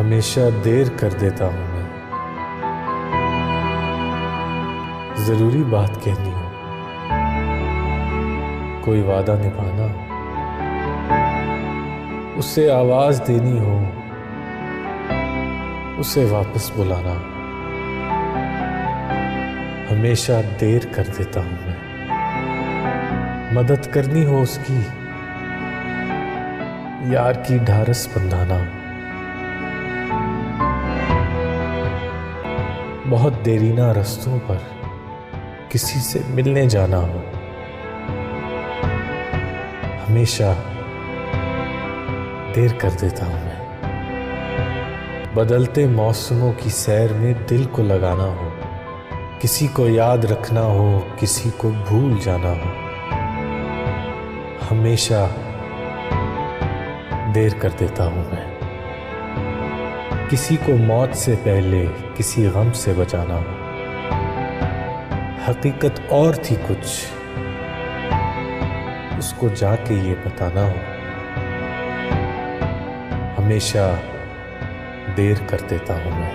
हमेशा देर कर देता हूँ मैं। जरूरी बात कहनी हो, कोई वादा निभाना, उसे आवाज देनी हो, उसे वापस बुलाना, हमेशा देर कर देता हूँ मैं। मदद करनी हो उसकी, यार की ढारस बंधाना, बहुत देरीना रास्तों पर किसी से मिलने जाना हो, हमेशा देर कर देता हूं मैं। बदलते मौसमों की सैर में दिल को लगाना हो, किसी को याद रखना हो, किसी को भूल जाना हो, हमेशा देर कर देता हूं मैं। किसी को मौत से पहले किसी गम से बचाना हो, हकीकत और थी कुछ, उसको जाके ये बताना हो, हमेशा देर कर देता हूं मैं।